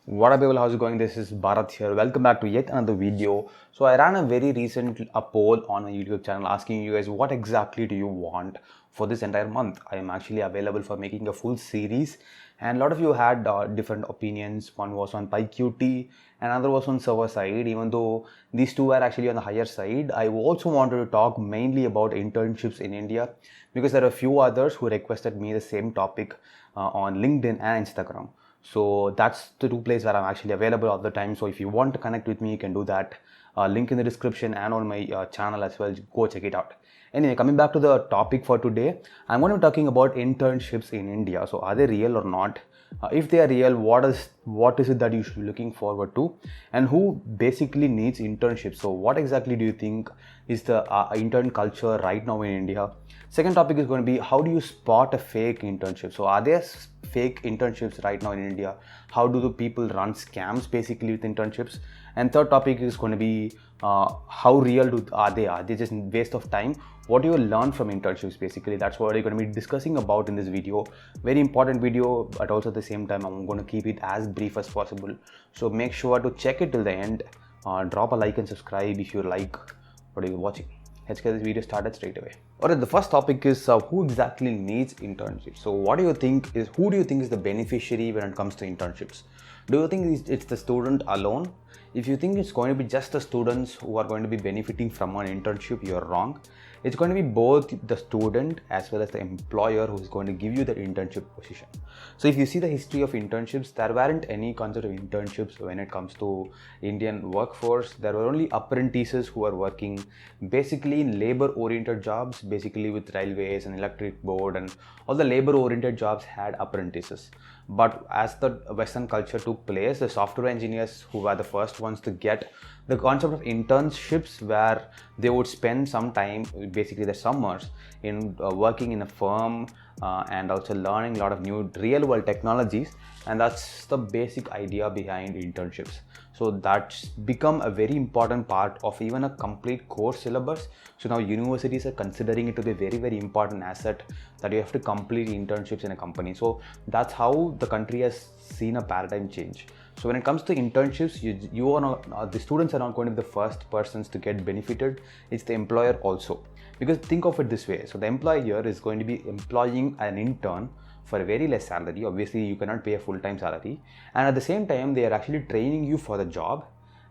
What up people, how's it going? This is Bharat here. Welcome back to yet another video. So I ran a very recent poll on my YouTube channel asking you guys what exactly do you want for this entire month. I am actually available for making a full series and a lot of you had different opinions. One was on PyQt, another was on server side. Even though these two were actually on the higher side, I also wanted to talk mainly about internships in India because there are a few others who requested me the same topic on LinkedIn and Instagram. So that's the two places where I'm actually available all the time. So if you want to connect with me, you can do that. Link in the description and on my channel as well. Go check it out. Anyway, coming back to the topic for today, I'm going to be talking about internships in India. So are they real or not? If they are real, what is it that you should be looking forward to, and who basically needs internships? So what exactly do you think is the intern culture right now in India? Second topic is going to be how do you spot a fake internship? So are there fake internships right now in India? How do the people run scams basically with internships? And third topic is going to be how real are they? Are they just waste of time? What do you learn from internships basically? That's what we're going to be discussing about in this video. Very important video, but also at the same time I'm going to keep it as brief as possible. So make sure to check it till the end. Drop a like and subscribe if you like what you're watching. Let's get this video started straight away. Alright, the first topic is who exactly needs internships. So who do you think is the beneficiary when it comes to internships? Do you think it's the student alone? If you think it's going to be just the students who are going to be benefiting from an internship, you're wrong. It's going to be both the student as well as the employer who is going to give you the internship position. So if you see the history of internships, there weren't any concept of internships when it comes to Indian workforce. There were only apprentices who are working basically in labor-oriented jobs, basically with railways and electric board, and all the labor-oriented jobs had apprentices. But as the Western culture took place, the software engineers who were the first ones to get the concept of internships, where they would spend some time, basically the summers, in working in a firm and also learning a lot of new real world technologies. And that's the basic idea behind internships. So that's become a very important part of even a complete course syllabus. So now universities are considering it to be a very, very important asset that you have to complete internships in a company. So that's how the country has seen a paradigm change. So when it comes to internships, you are not, the students are not going to be the first persons to get benefited. It's the employer also. Because think of it this way. So the employer is going to be employing an intern for a very less salary. Obviously, you cannot pay a full-time salary. And at the same time, they are actually training you for the job.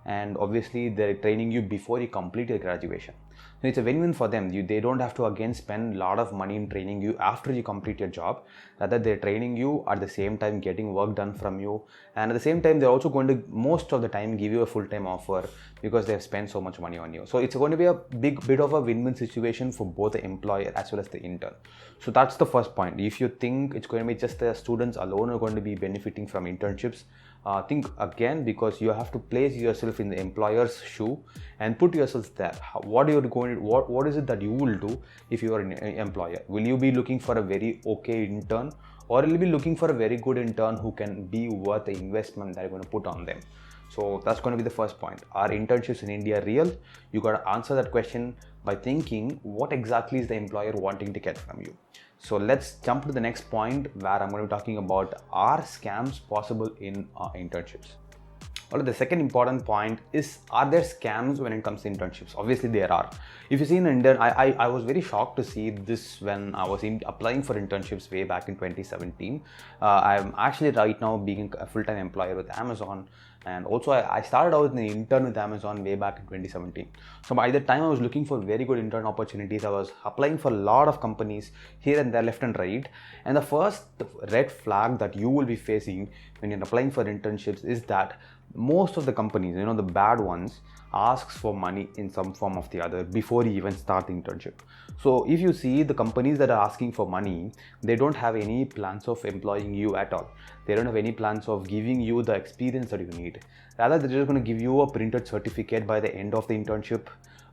And obviously, they're training you before you complete your graduation. So it's a win-win for them. They don't have to again spend a lot of money in training you after you complete your job. Rather, they're training you at the same time, getting work done from you. And at the same time, they're also going to most of the time give you a full-time offer because they have spent so much money on you. So it's going to be a big bit of a win-win situation for both the employer as well as the intern. So that's the first point. If you think it's going to be just the students alone who are going to be benefiting from internships, think again, because you have to place yourself in the employer's shoe and put yourself there. What is it that you will do if you are an employer? Will you be looking for a very okay intern, or will you be looking for a very good intern who can be worth the investment that you're going to put on them? So that's going to be the first point. Are internships in India real? You got to answer that question by thinking what exactly is the employer wanting to get from you. So let's jump to the next point where I'm going to be talking about, are scams possible in internships? Well, the second important point is, are there scams when it comes to internships? Obviously there are. If you see in India, I was very shocked to see this when I was applying for internships way back in 2017. I'm actually right now being a full-time employer with Amazon. And also I started out as an intern with Amazon way back in 2017. So by the time I was looking for very good intern opportunities, I was applying for a lot of companies here and there, left and right. And the first red flag that you will be facing when you're applying for internships is that most of the companies, the bad ones, asks for money in some form of the other before you even start the internship. So if you see the companies that are asking for money, they don't have any plans of employing you at all. They don't have any plans of giving you the experience that you need. Rather, they're just going to give you a printed certificate by the end of the internship,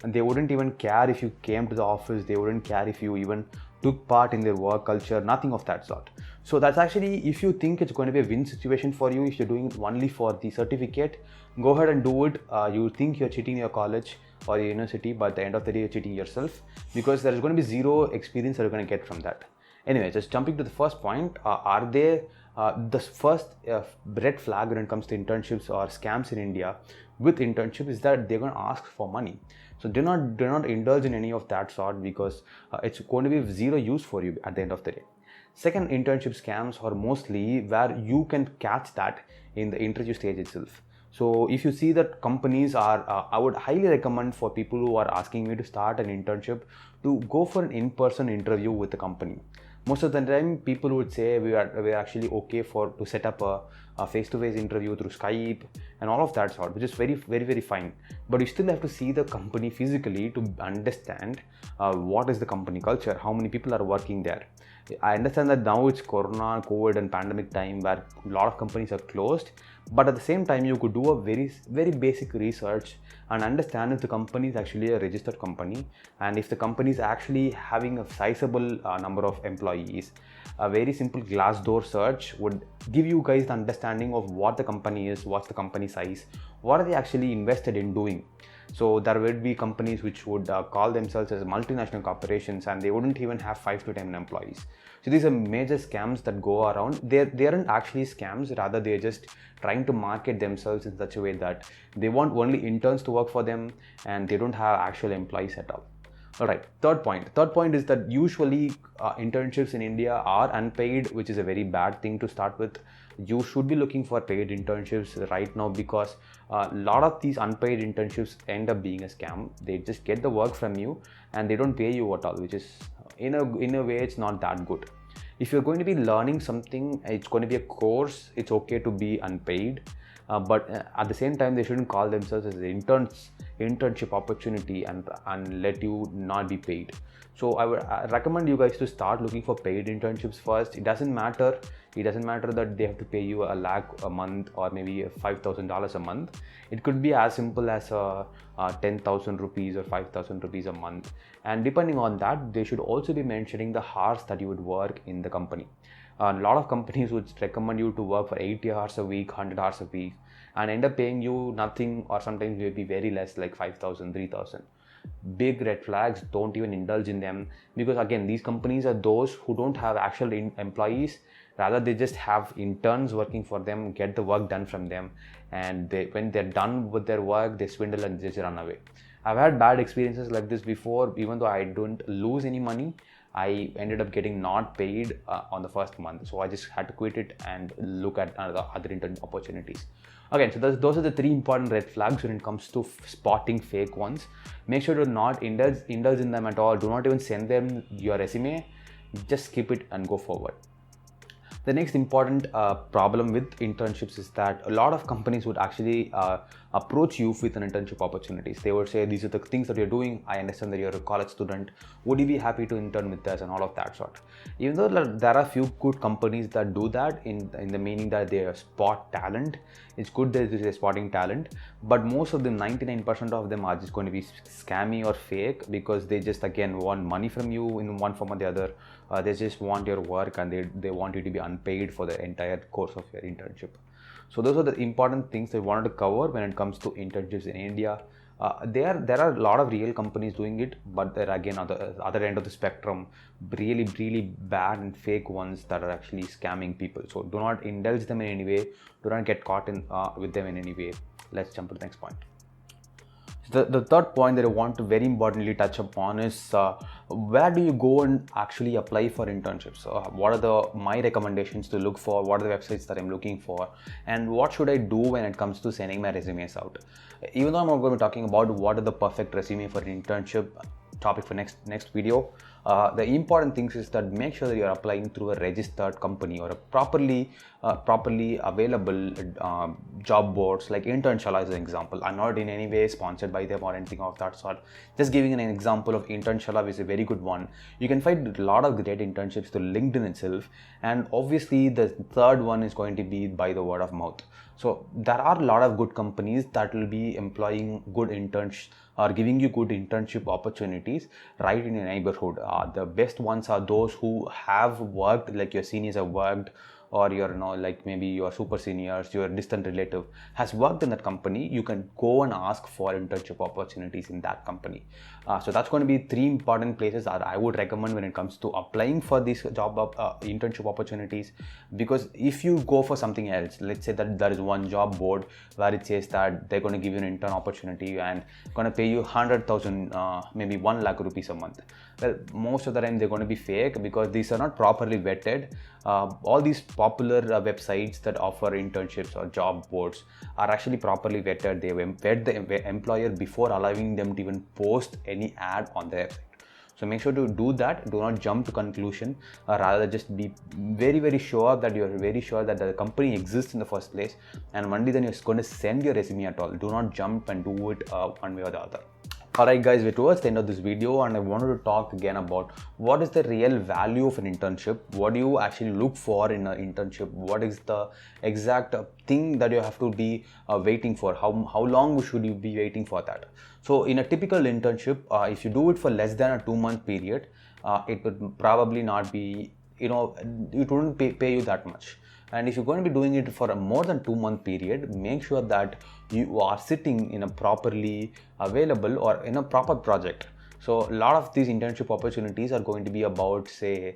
and they wouldn't even care if you came to the office. They wouldn't care if you even took part in their work culture, nothing of that sort. So that's actually, if you think it's going to be a win situation for you, if you're doing it only for the certificate, go ahead and do it. You think you're cheating your college or your university, but at the end of the day, you're cheating yourself, because there is going to be zero experience that you're going to get from that. Anyway, just jumping to the first point, are there The first red flag when it comes to internships or scams in India with internship is that they're going to ask for money. So do not indulge in any of that sort, because it's going to be of zero use for you at the end of the day. Second, internship scams are mostly where you can catch that in the interview stage itself. So if you see that companies are, I would highly recommend for people who are asking me to start an internship to go for an in-person interview with the company. Most of the time, people would say we are actually okay to set up a face-to-face interview through Skype and all of that sort, which is very, very, very fine. But you still have to see the company physically to understand what is the company culture, how many people are working there. I understand that now it's Corona, COVID, and pandemic time where a lot of companies are closed. But at the same time, you could do a very, very basic research and understand if the company is actually a registered company, and if the company is actually having a sizable number of employees. A very simple Glassdoor search would give you guys the understanding of what the company is, what's the company size, what are they actually invested in doing. So there would be companies which would call themselves as multinational corporations, and they wouldn't even have 5 to 10 employees. So these are major scams that go around. They aren't actually scams, rather they're just trying to market themselves in such a way that they want only interns to work for them and they don't have actual employees at all. Alright, third point is that usually internships in India are unpaid, which is a very bad thing to start with. You should be looking for paid internships right now, because a lot of these unpaid internships end up being a scam. They just get the work from you and they don't pay you at all, which is in a way it's not that good. If you're going to be learning something, it's going to be a course, it's okay to be unpaid. But at the same time, they shouldn't call themselves as internship opportunity and let you not be paid. So I would recommend you guys to start looking for paid internships first. It doesn't matter that they have to pay you a lakh a month or maybe $5,000 a month. It could be as simple as 10,000 rupees or 5,000 rupees a month, and depending on that, they should also be mentioning the hours that you would work in the company. A lot of companies would recommend you to work for 80 hours a week, 100 hours a week, and end up paying you nothing, or sometimes maybe very less, like 5,000, 3,000. Big red flags. Don't even indulge in them, because again, these companies are those who don't have actual employees. Rather, they just have interns working for them, get the work done from them, and when they're done with their work, they swindle and just run away. I've had bad experiences like this before. Even though I don't lose any money, I ended up getting not paid on the first month. So I just had to quit it and look at other intern opportunities. Okay, so those are the 3 important red flags when it comes to spotting fake ones. Make sure to not indulge in them at all. Do not even send them your resume. Just keep it and go forward. The next important problem with internships is that a lot of companies would actually approach you with an internship opportunities. They would say, these are the things that you're doing. I understand that you're a college student. Would you be happy to intern with us, and all of that sort. Even though there are few good companies that do that in the meaning that they spot talent. It's good that they're spotting talent, but most of them, 99% of them, are just going to be scammy or fake, because they just again want money from you in one form or the other. They just want your work, and they want you to be unpaid for the entire course of your internship. So those are the important things I wanted to cover when it comes to internships in India. There are a lot of real companies doing it, but there are again other end of the spectrum, really bad and fake ones that are actually scamming people. So do not indulge them in any way. Do not get caught in with them in any way. Let's jump to the next point. The third point that I want to very importantly touch upon is where do you go and actually apply for internships? What are my recommendations to look for? What are the websites that I'm looking for? And what should I do when it comes to sending my resumes out? Even though I'm not going to be talking about what are the perfect resume for an internship, topic for next video, the important things is that make sure that you're applying through a registered company or a properly available job boards like Internshala as an example. I'm not in any way sponsored by them or anything of that sort. Just giving an example of Internshala, which is a very good one. You can find a lot of great internships through LinkedIn itself, and obviously the third one is going to be by the word of mouth. So there are a lot of good companies that will be employing good interns or giving you good internship opportunities right in your neighborhood. The best ones are those who have worked, like your seniors have worked, or your like maybe your super seniors, your distant relative has worked in that company, you can go and ask for internship opportunities in that company. So that's going to be 3 important places that I would recommend when it comes to applying for these internship opportunities. Because if you go for something else, let's say that there is one job board where it says that they're going to give you an intern opportunity and going to pay you 100,000 maybe 1 lakh rupees a month. Well, most of the time they're going to be fake, because these are not properly vetted. All these popular websites that offer internships or job boards are actually properly vetted. They vet the employer before allowing them to even post any ad on their website. So make sure to do that. Do not jump to conclusion. Rather, just be very sure that you are very sure that the company exists in the first place, and only then you're going to send your resume at all. Do not jump and do it one way or the other. Alright guys, we're towards the end of this video, and I wanted to talk again about what is the real value of an internship. What do you actually look for in an internship? What is the exact thing that you have to be waiting for? How long should you be waiting for that? So in a typical internship, if you do it for less than a 2-month period, it would probably not be, it wouldn't pay you that much. And if you're going to be doing it for a more than 2-month period, make sure that you are sitting in a properly available or in a proper project. So a lot of these internship opportunities are going to be about, say,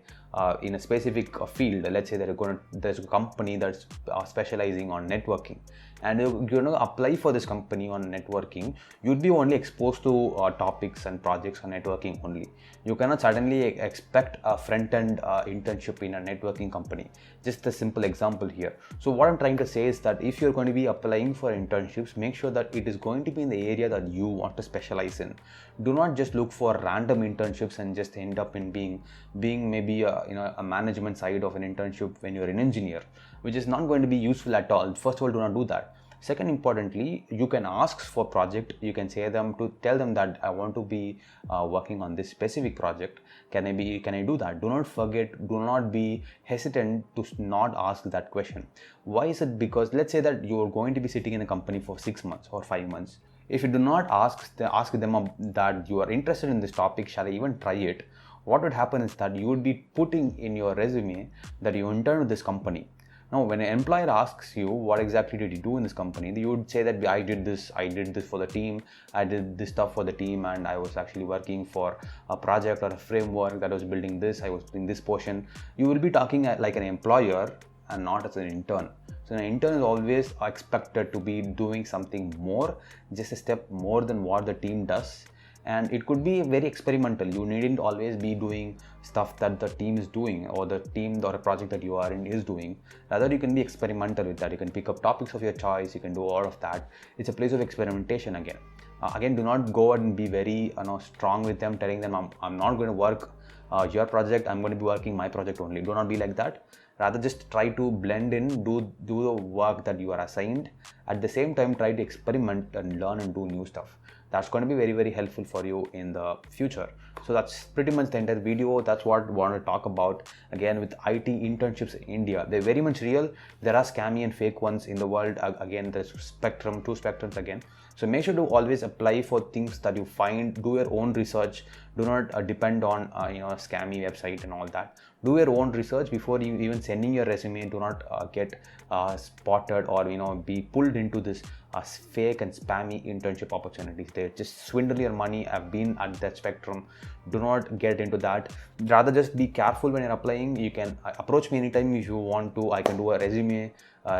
in a specific field. Let's say that there's a company that's specializing on networking, and you're going to apply for this company on networking. You'd be only exposed to topics and projects on networking only. You cannot suddenly expect a front-end internship in a networking company. Just a simple example here. So what I'm trying to say is that if you're going to be applying for internships, make sure that it is going to be in the area that you want to specialize in. Do not just look for random internships and just end up in being maybe a management side of an internship when you're an engineer, which is not going to be useful at all. First of all, do not do that. Second, importantly, you can ask for project. You can tell them that I want to be working on this specific project. Can I do that? Do not forget, do not be hesitant to not ask that question. Why is it? Because let's say that you're going to be sitting in a company for 6 months or 5 months. If you do not ask them that you are interested in this topic, shall I even try it? What would happen is that you would be putting in your resume that you interned with this company. Now, when an employer asks you what exactly did you do in this company, you would say that I did this for the team, I did this stuff for the team, and I was actually working for a project or a framework that was building this, I was doing this portion. You will be talking like an employer and not as an intern. So an intern is always expected to be doing something more, just a step more than what the team does. And it could be very experimental. You needn't always be doing stuff that the team is doing, or the team or a project that you are in is doing. Rather, you can be experimental with that. You can pick up topics of your choice. You can do all of that. It's a place of experimentation again. Again, do not go and be very strong with them, telling them I'm not going to work your project. I'm going to be working my project only. Do not be like that. Rather, just try to blend in, do the work that you are assigned. At the same time, try to experiment and learn and do new stuff. That's going to be very helpful for you in the future. So that's pretty much the entire video. That's what I want to talk about. Again, with IT internships in India, they're very much real. There are scammy and fake ones in the world. Again, there's two spectrums again. So make sure to always apply for things that you find. Do your own research. Do not depend on a scammy website and all that. Do your own research before you even sending your resume. Do not get spotted or be pulled into this fake and spammy internship opportunities. They just swindle your money. I've been at that spectrum. Do not get into that. Rather, just be careful when you're applying. You can approach me anytime if you want to. I can do a resume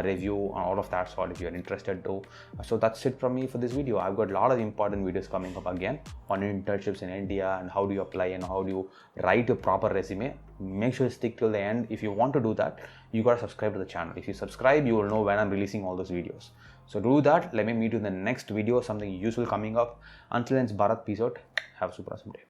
review, all of that sort if you're interested to. So that's it from me for this video. I've got a lot of important videos coming up again on internships in India and how do you apply and how do you write a proper resume. Make sure to stick till the end. If you want to do that, you gotta subscribe to the channel. If you subscribe, you will know when I'm releasing all those videos. So do that. Let me meet you in the next video, something useful coming up. Until then, it's Bharat. Peace out. Have a super awesome day.